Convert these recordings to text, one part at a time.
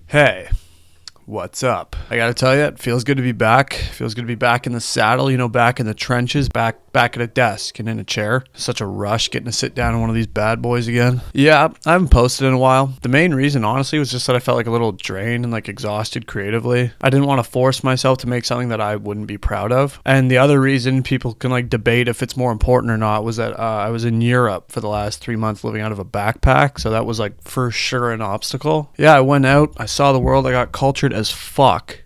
Hey, what's up? I gotta tell you, it feels good to be back. Feels good to be back in the saddle, back in the trenches, back at a desk and in a chair. Such a rush getting to sit down on one of these bad boys again. Yeah, I haven't posted in a while. The main reason, honestly, was just that I felt like a little drained and exhausted creatively. I didn't want to force myself to make something that I wouldn't be proud of. And the other reason people can debate if it's more important or not was that I was in Europe for the last 3 months living out of a backpack. So that was for sure an obstacle. Yeah, I went out, I saw the world, I got cultured as fuck.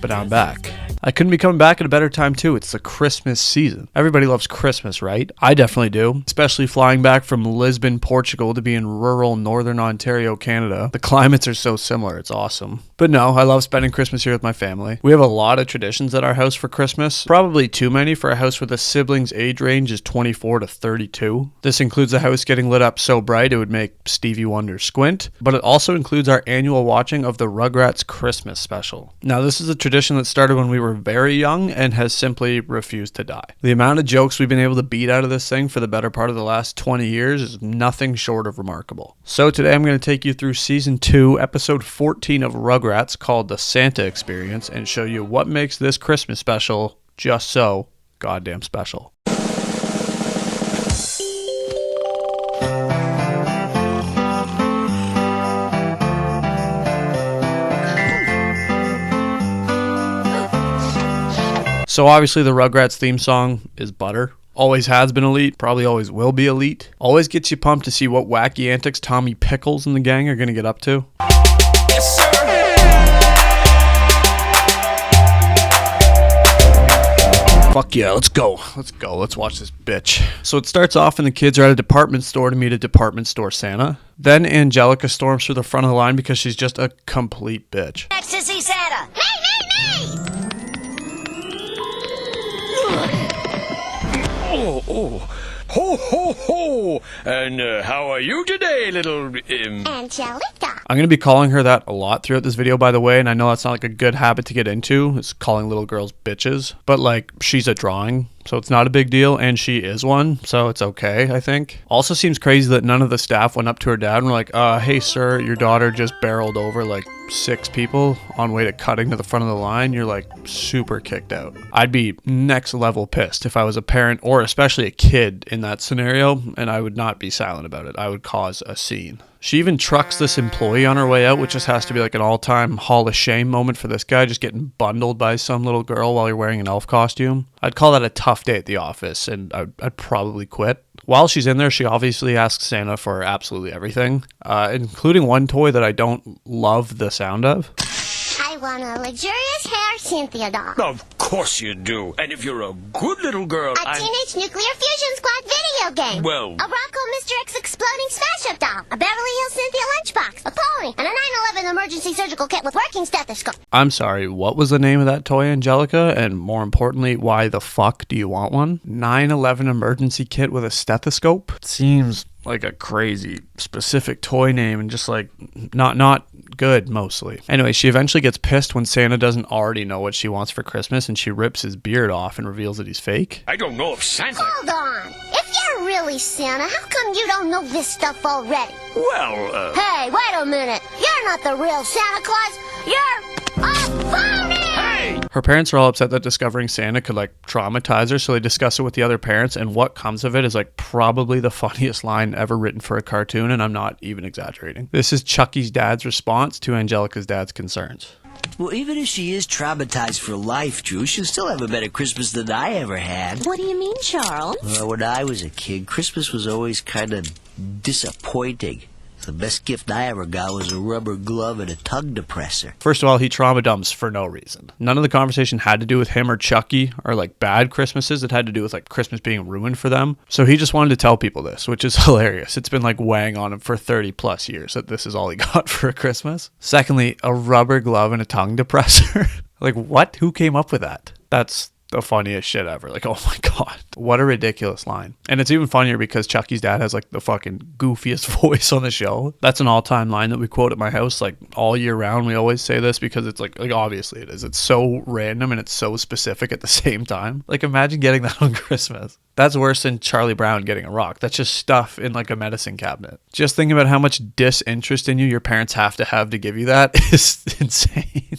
But now I'm back. I couldn't be coming back at a better time too. It's the Christmas season. Everybody loves Christmas, right? I definitely do. Especially flying back from Lisbon, Portugal to be in rural Northern Ontario, Canada. The climates are so similar. It's awesome. But no, I love spending Christmas here with my family. We have a lot of traditions at our house for Christmas. Probably too many for a house where the siblings' age range is 24 to 32. This includes the house getting lit up so bright it would make Stevie Wonder squint. But it also includes our annual watching of the Rugrats Christmas special. Now, this is a tradition that started when we were very young and has simply refused to die. The amount of jokes we've been able to beat out of this thing for the better part of the last 20 years is nothing short of remarkable. So today I'm going to take you through season 2, episode 14 of Rugrats, called The Santa Experience, and show you what makes this Christmas special just so goddamn special. So obviously the Rugrats theme song is Butter. Always has been elite, probably always will be elite. Always gets you pumped to see what wacky antics Tommy Pickles and the gang are going to get up to. Yes, sir. Fuck yeah, let's go. Let's watch this bitch. So it starts off and the kids are at a department store to meet a department store Santa. Then Angelica storms through the front of the line because she's just a complete bitch. Next to see Santa. Me! Oh, ho, ho, ho, and how are you today, little, Angelica. I'm going to be calling her that a lot throughout this video, by the way, and I know that's not a good habit to get into, is calling little girls bitches, but she's a drawing, so it's not a big deal, and she is one, so it's okay, I think. Also seems crazy that none of the staff went up to her dad and were like, hey sir, your daughter just barreled over 6 people on way to cutting to the front of the line. You're super kicked out. I'd be next level pissed if I was a parent or especially a kid in that scenario, and I would not be silent about it. I would cause a scene. She even trucks this employee on her way out, which just has to be an all-time Hall of Shame moment for this guy, just getting bundled by some little girl while you're wearing an elf costume. I'd call that a tough day at the office, and I'd probably quit. While she's in there, she obviously asks Santa for absolutely everything, including one toy that I don't love the sound of. I want a luxurious hair Cynthia doll. Of course you do. And if you're a good little girl, A Teenage Nuclear Fusion Squad video game. Well, a Rocco Mr. X exploding smash-up doll. A Beverly Hills Cynthia lunchbox. A pony. And a 9/11 emergency surgical kit with working stethoscope. I'm sorry, what was the name of that toy, Angelica? And more importantly, why the fuck do you want one? 9/11 emergency kit with a stethoscope? Seems like a crazy specific toy name and just not good mostly. Anyway, she eventually gets pissed when Santa doesn't already know what she wants for Christmas, and she rips his beard off and reveals that he's fake. I don't know if Santa... Hold on. If you're really Santa, how come you don't know this stuff already? Well, Hey, wait a minute. You're not the real Santa Claus. You're a phony! Hey! Her parents are all upset that discovering Santa could traumatize her, so they discuss it with the other parents, and what comes of it is probably the funniest line ever written for a cartoon, and I'm not even exaggerating. This is Chucky's dad's response to Angelica's dad's concerns. Well, even if she is traumatized for life, Drew, she'll still have a better Christmas than I ever had. What do you mean, Charles? Well, when I was a kid, Christmas was always kind of disappointing. The best gift I ever got was a rubber glove and a tongue depressor. First of all, he trauma dumps for no reason. None of the conversation had to do with him or Chucky or bad Christmases. It had to do with Christmas being ruined for them. So he just wanted to tell people this, which is hilarious. It's been weighing on him for 30 plus years that this is all he got for a Christmas. Secondly, a rubber glove and a tongue depressor. What? Who came up with that? That's the funniest shit ever. Like, oh my God, what a ridiculous line. And it's even funnier because Chucky's dad has like the fucking goofiest voice on the show. That's an all-time line that we quote at my house like all year round. We always say this because it's like obviously it is. It's so random and it's so specific at the same time. Like, imagine getting that on Christmas. That's worse than Charlie Brown getting a rock. That's just stuff in like a medicine cabinet. Just thinking about how much disinterest in you your parents have to give you that is insane.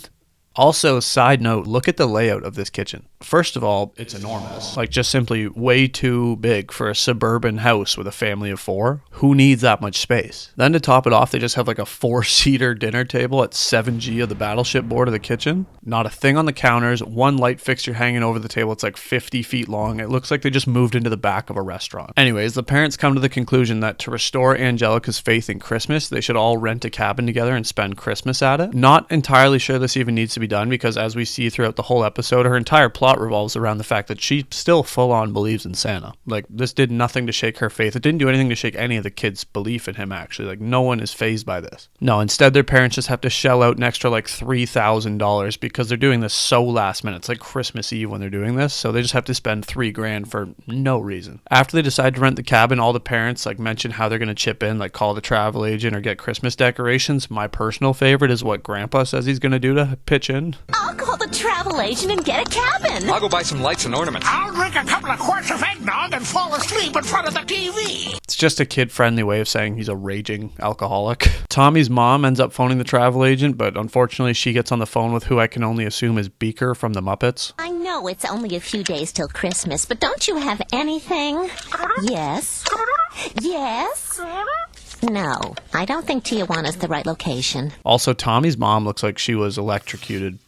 Also, side note, look at the layout of this kitchen. First of all, it's enormous. Like, just simply way too big for a suburban house with a family of 4. Who needs that much space? Then to top it off, they just have like a 4-seater dinner table at 7G of the battleship board of the kitchen. Not a thing on the counters. One light fixture hanging over the table. It's like 50 feet long. It looks like they just moved into the back of a restaurant. Anyways, the parents come to the conclusion that to restore Angelica's faith in Christmas, they should all rent a cabin together and spend Christmas at it. Not entirely sure this even needs to be done because as we see throughout the whole episode, her entire plot revolves around the fact that she still full-on believes in Santa. Like, this did nothing to shake her faith. It didn't do anything to shake any of the kids' belief in him, actually. Like, no one is fazed by this. No, instead their parents just have to shell out an extra like $3,000 because they're doing this so last minute. It's like Christmas Eve when they're doing this, so they just have to spend $3,000 for no reason. After they decide to rent the cabin, all the parents like mention how they're going to chip in, like call the travel agent or get Christmas decorations. My personal favorite is what Grandpa says he's going to do to pitch in. I'll call the travel agent and get a cabin. I'll go buy some lights and ornaments. I'll drink a couple of quarts of eggnog and fall asleep in front of the TV. It's just a kid-friendly way of saying he's a raging alcoholic. Tommy's mom ends up phoning the travel agent, but unfortunately she gets on the phone with who I can only assume is Beaker from the Muppets. I know it's only a few days till Christmas, but don't you have anything? Yes? Yes? No, I don't think Tijuana's the right location. Also, Tommy's mom looks like she was electrocuted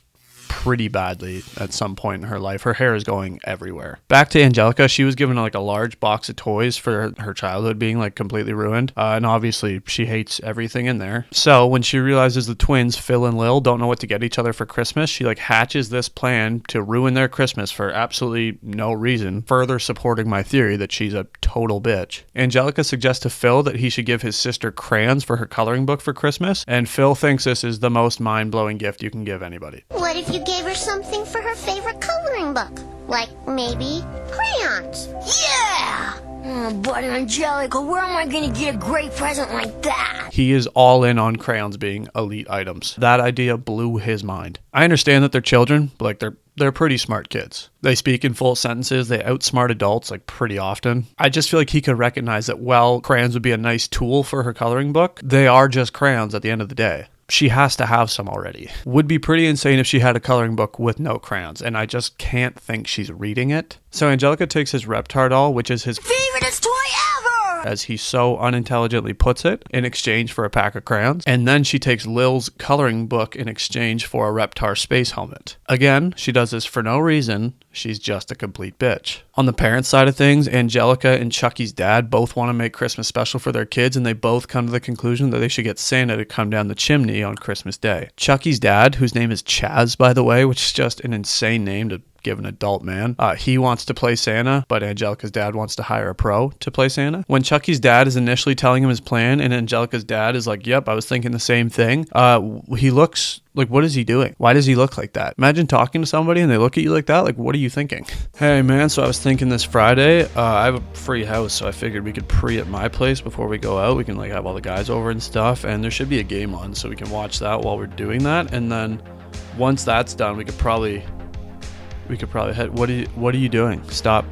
pretty badly at some point in her life. Her hair is going everywhere. Back to Angelica, she was given like a large box of toys for her childhood being like completely ruined. And obviously she hates everything in there. So when she realizes the twins, Phil and Lil, don't know what to get each other for Christmas, she like hatches this plan to ruin their Christmas for absolutely no reason, further supporting my theory that she's a total bitch. Angelica suggests to Phil that he should give his sister crayons for her coloring book for Christmas, and Phil thinks this is the most mind-blowing gift you can give anybody. What if you gave her something for her favorite coloring book? Like, maybe crayons. Yeah! Oh, but Angelica, where am I gonna get a great present like that? He is all in on crayons being elite items. That idea blew his mind. I understand that they're children, but like they're pretty smart kids. They speak in full sentences. They outsmart adults like pretty often. I just feel like he could recognize that, well, crayons would be a nice tool for her coloring book. They are just crayons at the end of the day. She has to have some already. Would be pretty insane if she had a coloring book with no crayons, and I just can't think she's reading it. So Angelica takes his Reptar doll, which is his favoriteest toy ever! as he so unintelligently puts it, in exchange for a pack of crayons. And then she takes Lil's coloring book in exchange for a Reptar space helmet. Again, she does this for no reason. She's just a complete bitch. On the parents' side of things, Angelica and Chucky's dad both want to make Christmas special for their kids, and they both come to the conclusion that they should get Santa to come down the chimney on Christmas Day. Chucky's dad, whose name is Chaz, by the way, which is just an insane name to give an adult man, he wants to play Santa, but Angelica's dad wants to hire a pro to play Santa. When Chucky's dad is initially telling him his plan, and Angelica's dad is like, yep, I was thinking the same thing, he looks like, what is he doing? Why does he look like that? Imagine talking to somebody and they look at you like that. Like, what are you thinking? Hey man, so I was thinking this Friday, I have a free house, so I figured we could pre at my place before we go out. We can like have all the guys over and stuff, and there should be a game on, so we can watch that while we're doing that. And then once that's done, we could probably head. What are you doing? Stop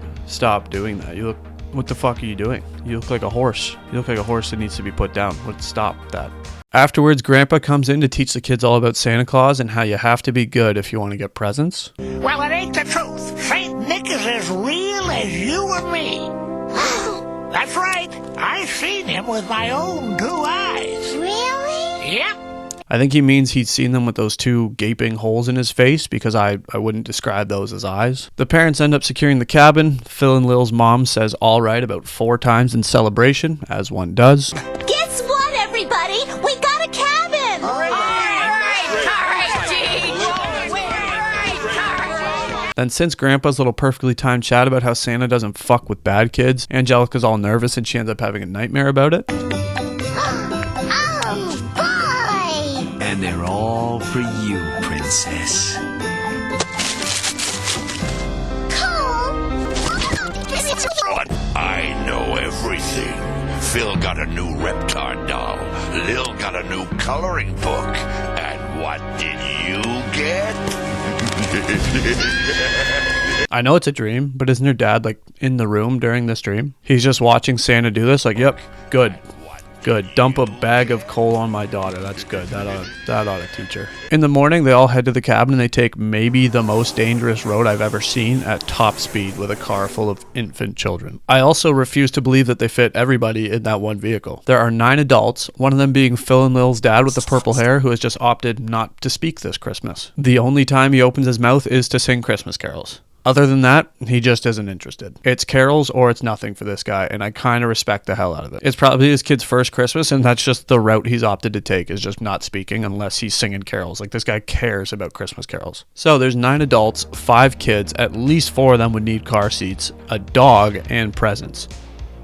doing that. You look, what the fuck are you doing? You look like a horse. You look like a horse that needs to be put down. Stop that. Afterwards, Grandpa comes in to teach the kids all about Santa Claus and how you have to be good if you want to get presents. Well, it ain't the truth. Saint Nick is as real as you or me. That's right. I seen him with my own 2 eyes. Really? Yep. I think he means he'd seen them with those 2 gaping holes in his face, because I wouldn't describe those as eyes. The parents end up securing the cabin. Phil and Lil's mom says all right about 4 times in celebration, as one does. Guess what, everybody? We got a cabin! All right, Then since Grandpa's little perfectly timed chat about how Santa doesn't fuck with bad kids, Angelica's all nervous and she ends up having a nightmare about it. And they're all for you, princess. Phil got a new Reptar doll. Lil got a new coloring book. And what did you get? I know it's a dream, but isn't her dad like in the room during this dream? He's just watching Santa do this, like, yep, good. Good. Dump a bag of coal on my daughter. That's good. That ought to teach her. In the morning, they all head to the cabin and they take maybe the most dangerous road I've ever seen at top speed with a car full of infant children. I also refuse to believe that they fit everybody in that one vehicle. There are 9 adults, one of them being Phil and Lil's dad with the purple hair, who has just opted not to speak this Christmas. The only time he opens his mouth is to sing Christmas carols. Other than that, he just isn't interested. It's carols or it's nothing for this guy, and I kind of respect the hell out of it. It's probably his kid's first Christmas, and that's just the route he's opted to take, is just not speaking unless he's singing carols. Like, this guy cares about Christmas carols. So there's 9 adults, 5 kids, at least 4 of them would need car seats, a dog, and presents.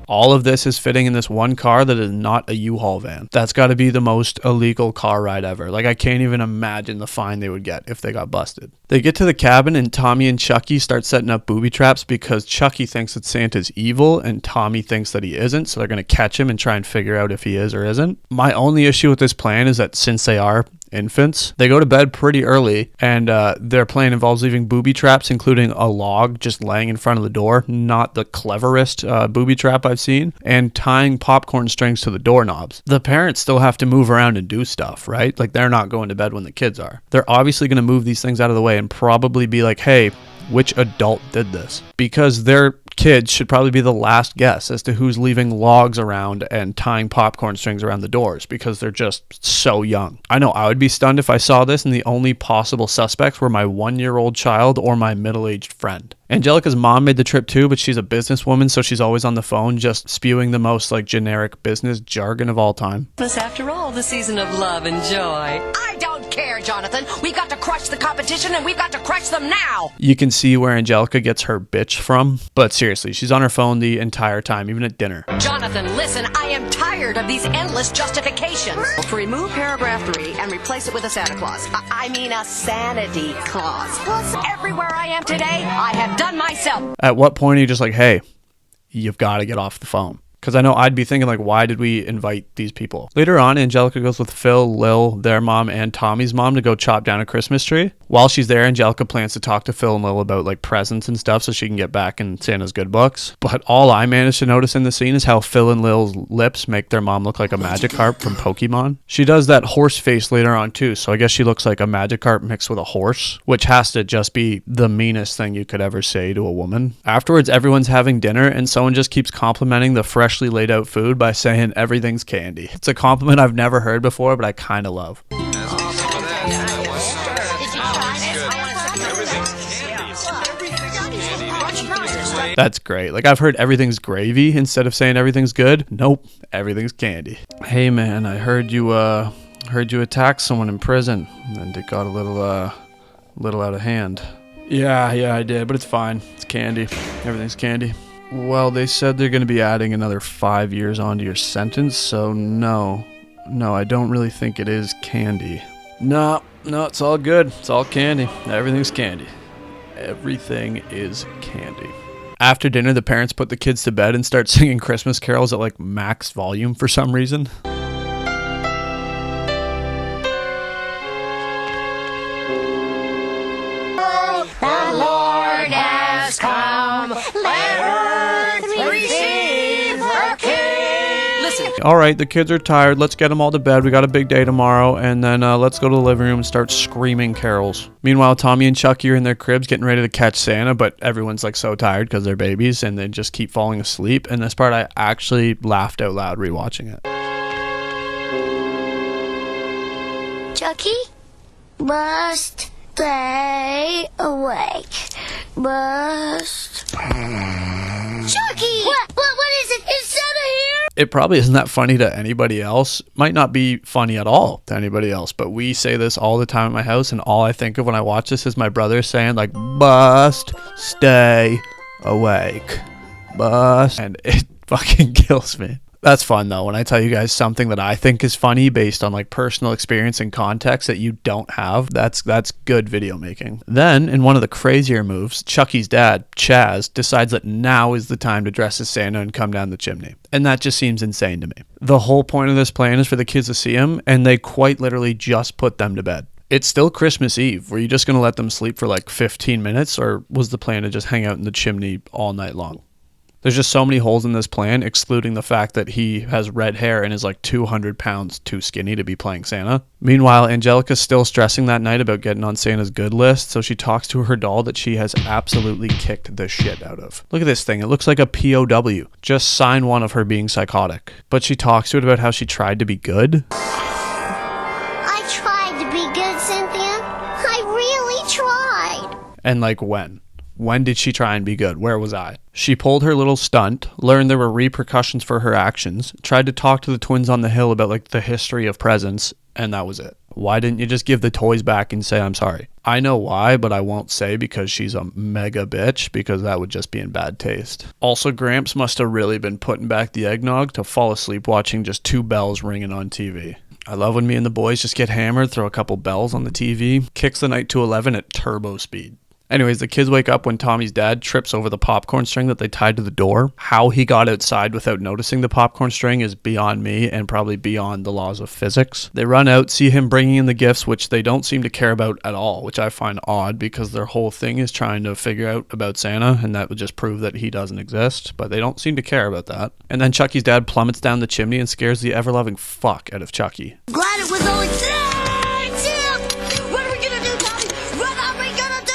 All of this is fitting in this one car that is not a U-Haul van. That's got to be the most illegal car ride ever. Like, I can't even imagine the fine they would get if they got busted. They get to the cabin and Tommy and Chucky start setting up booby traps because Chucky thinks that Santa's evil and Tommy thinks that he isn't, so they're going to catch him and try and figure out if he is or isn't. My only issue with this plan is that since they are infants, they go to bed pretty early, and their plan involves leaving booby traps, including a log just laying in front of the door, not the cleverest booby trap I've seen, and tying popcorn strings to the doorknobs. The parents still have to move around and do stuff, right? Like, they're not going to bed when the kids are. They're obviously going to move these things out of the way and probably be like, hey, which adult did this? Because their kids should probably be the last guess as to who's leaving logs around and tying popcorn strings around the doors, because they're just so young. I know I would be stunned if I saw this and the only possible suspects were my 1-year-old child or my middle-aged friend. Angelica's mom made the trip too, but she's a businesswoman, so she's always on the phone just spewing the most like generic business jargon of all time. This, after all, the season of love and joy. I don't care, Jonathan. We've got to crush the competition, and we've got to crush them now. You can see where Angelica gets her bitch from, but seriously, she's on her phone the entire time, even at dinner. Jonathan, listen, I am tired of these endless justifications. To remove paragraph 3 and replace it with a Santa Claus. I mean a sanity clause. Everywhere I am today, I have done myself. At what point are you just like, hey, you've got to get off the phone? Because I know I'd be thinking, like, why did we invite these people? Later on, Angelica goes with Phil, Lil, their mom, and Tommy's mom to go chop down a Christmas tree. While she's there, Angelica plans to talk to Phil and Lil about, like, presents and stuff so she can get back in Santa's good books. But all I managed to notice in the scene is how Phil and Lil's lips make their mom look like a Magikarp from Pokemon. She does that horse face later on, too, so I guess she looks like a Magikarp mixed with a horse, which has to just be the meanest thing you could ever say to a woman. Afterwards, everyone's having dinner, and someone just keeps complimenting the freshly laid out food by saying everything's candy. It's a compliment I've never heard before, but I kind of love. That's great. Like, I've heard everything's gravy instead of saying everything's good. Nope, everything's candy. Hey man, I heard you attacked someone in prison and it got a little out of hand. Yeah, I did, but it's fine. It's candy. Everything's candy. Well, they said they're going to be adding another 5 years onto your sentence, so no, I don't really think it is candy. No, it's all good. It's all candy. Everything's candy. Everything is candy. After dinner, the parents put the kids to bed and start singing Christmas carols at like max volume for some reason. The Lord has come. Let earth receive her King. Listen. All right, the kids are tired. Let's get them all to bed. We got a big day tomorrow. And then let's go to the living room and start screaming carols. Meanwhile, Tommy and Chucky are in their cribs getting ready to catch Santa, but everyone's like so tired because they're babies and they just keep falling asleep. And this part, I actually laughed out loud rewatching it. Chucky must stay awake. Must. Chucky! What is it? Is Santa here? It probably isn't that funny to anybody else. Might not be funny at all to anybody else, but we say this all the time at my house, and all I think of when I watch this is my brother saying, like, must stay awake. Must. And it fucking kills me. That's fun though, when I tell you guys something that I think is funny based on like personal experience and context that you don't have. That's good video making. Then, in one of the crazier moves, Chucky's dad, Chaz, decides that now is the time to dress as Santa and come down the chimney. And that just seems insane to me. The whole point of this plan is for the kids to see him, and they quite literally just put them to bed. It's still Christmas Eve. Were you just going to let them sleep for like 15 minutes, or was the plan to just hang out in the chimney all night long? There's just so many holes in this plan, excluding the fact that he has red hair and is like 200 pounds too skinny to be playing Santa. Meanwhile, Angelica's still stressing that night about getting on Santa's good list, so she talks to her doll that she has absolutely kicked the shit out of. Look at this thing. It looks like a POW. Just sign one of her being psychotic. But she talks to it about how she tried to be good. I tried to be good, Cynthia. I really tried. And like when? When did she try and be good? Where was I? She pulled her little stunt, learned there were repercussions for her actions, tried to talk to the twins on the hill about like the history of presents, and that was it. Why didn't you just give the toys back and say I'm sorry? I know why, but I won't say because she's a mega bitch, because that would just be in bad taste. Also, Gramps must have really been putting back the eggnog to fall asleep watching just 2 bells ringing on TV. I love when me and the boys just get hammered, throw a couple bells on the TV, kicks the night to 11 at turbo speed. Anyways, the kids wake up when Tommy's dad trips over the popcorn string that they tied to the door. How he got outside without noticing the popcorn string is beyond me and probably beyond the laws of physics. They run out, see him bringing in the gifts, which they don't seem to care about at all, which I find odd because their whole thing is trying to figure out about Santa, and that would just prove that he doesn't exist, but they don't seem to care about that. And then Chucky's dad plummets down the chimney and scares the ever-loving fuck out of Chucky. Glad it was only Tim! What are we gonna do, Tommy? What are we gonna do?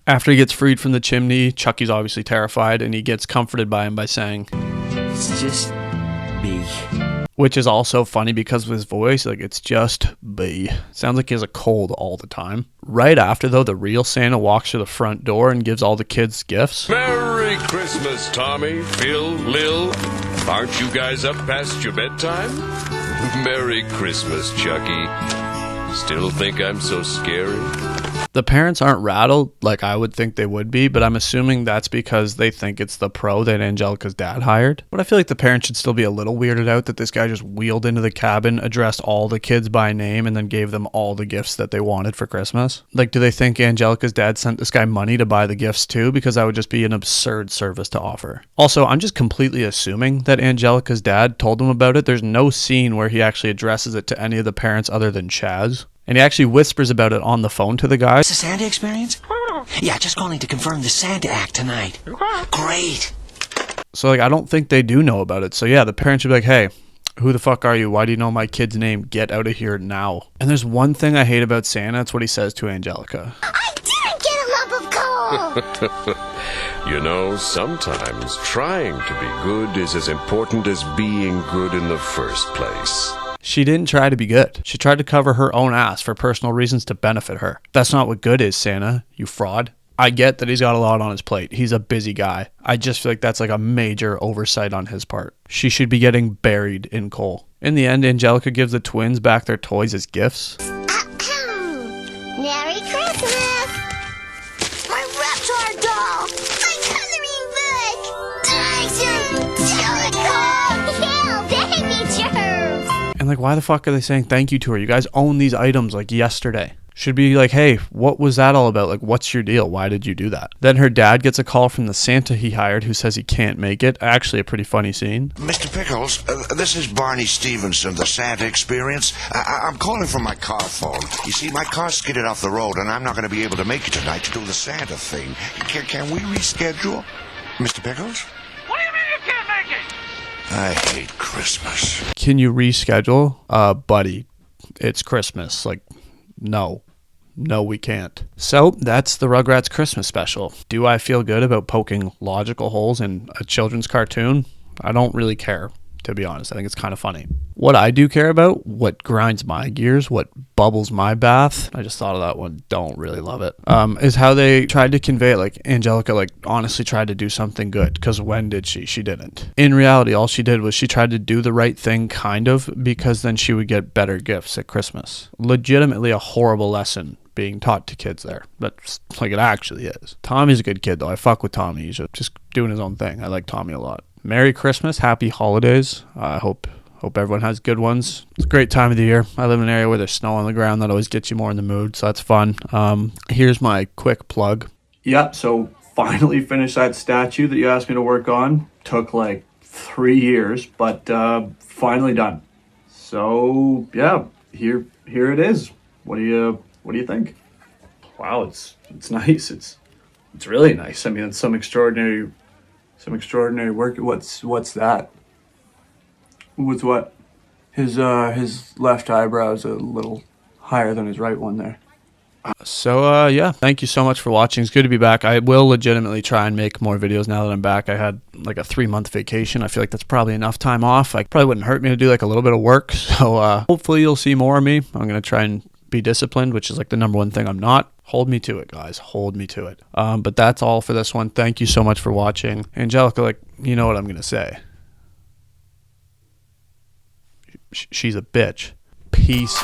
After he gets freed from the chimney, Chucky's obviously terrified, and he gets comforted by him by saying, It's just me. which is also funny because of his voice, like it's just B. Sounds like he has a cold all the time. Right after though, the real Santa walks to the front door and gives all the kids gifts. Merry Christmas, Tommy, Phil, Lil. Aren't you guys up past your bedtime? Merry Christmas, Chucky. Still think I'm so scary? The parents aren't rattled like I would think they would be, but I'm assuming that's because they think it's the pro that Angelica's dad hired. But I feel like the parents should still be a little weirded out that this guy just wheeled into the cabin, addressed all the kids by name, and then gave them all the gifts that they wanted for Christmas. Like, do they think Angelica's dad sent this guy money to buy the gifts too? Because that would just be an absurd service to offer. Also, I'm just completely assuming that Angelica's dad told them about it. There's no scene where he actually addresses it to any of the parents other than Chaz. And he actually whispers about it on the phone to the guy. It's a Santa experience? Yeah, just calling to confirm the Santa act tonight. Great. So, like, I don't think they do know about it. So, yeah, the parents should be like, hey, who the fuck are you? Why do you know my kid's name? Get out of here now. And there's one thing I hate about Santa. It's what he says to Angelica. I didn't get a lump of coal. You know, sometimes trying to be good is as important as being good in the first place. She didn't try to be good. She tried to cover her own ass for personal reasons to benefit her. That's not what good is, Santa, you fraud. I get that he's got a lot on his plate. He's a busy guy. I just feel like that's like a major oversight on his part. She should be getting buried in coal. In the end, Angelica gives the twins back their toys as gifts. Merry Christmas. My Reptar doll! My coloring book. Angelica. Hell, baby germs. And like, why the fuck are they saying thank you to her? You guys own these items like yesterday. Should be like, hey, what was that all about? Like, what's your deal? Why did you do that? Then her dad gets a call from the Santa he hired who says he can't make it. Actually, a pretty funny scene. Mr. Pickles, this is Barney Stevenson, the Santa Experience. I'm calling from my car phone. You see, my car skidded off the road, and I'm not going to be able to make it tonight to do the Santa thing. Can we reschedule? Mr. Pickles? What do you mean you can't make it? I hate Christmas. Can you reschedule? Buddy, it's Christmas. Like, no, we can't. So that's the Rugrats Christmas special. Do I feel good about poking logical holes in a children's cartoon? I don't really care, to be honest. I think it's kind of funny. What I do care about, what grinds my gears, what bubbles my bath, I just thought of that one, don't really love it, is how they tried to convey it. Like, Angelica, like, honestly tried to do something good, because when did she? She didn't. In reality, all she did was she tried to do the right thing, kind of, because then she would get better gifts at Christmas. Legitimately a horrible lesson, being taught to kids there. That's like it actually is. Tommy's a good kid though. I fuck with Tommy. He's just doing his own thing. I like Tommy a lot. Merry Christmas, happy holidays. I hope everyone has good ones. It's a great time of the year. I live in an area where there's snow on the ground. That always gets you more in the mood, so that's fun. Here's my quick plug. Yeah, so finally finished that statue that you asked me to work on. Took like 3 years, but finally done. So yeah, here it is. What do you think? Wow, it's nice. It's really nice. I mean, it's some extraordinary work. What's that? What's what? His left eyebrow is a little higher than his right one there. So yeah, thank you so much for watching. It's good to be back. I will legitimately try and make more videos now that I'm back. I had like a 3-month vacation. I feel like that's probably enough time off. Like, probably wouldn't hurt me to do like a little bit of work. So hopefully you'll see more of me. I'm gonna try and be disciplined, which is like the number one thing I'm not. Hold me to it, guys. Hold me to it. But that's all for this one. Thank you so much for watching. Angelica, like, you know what I'm gonna say. She's a bitch. Peace.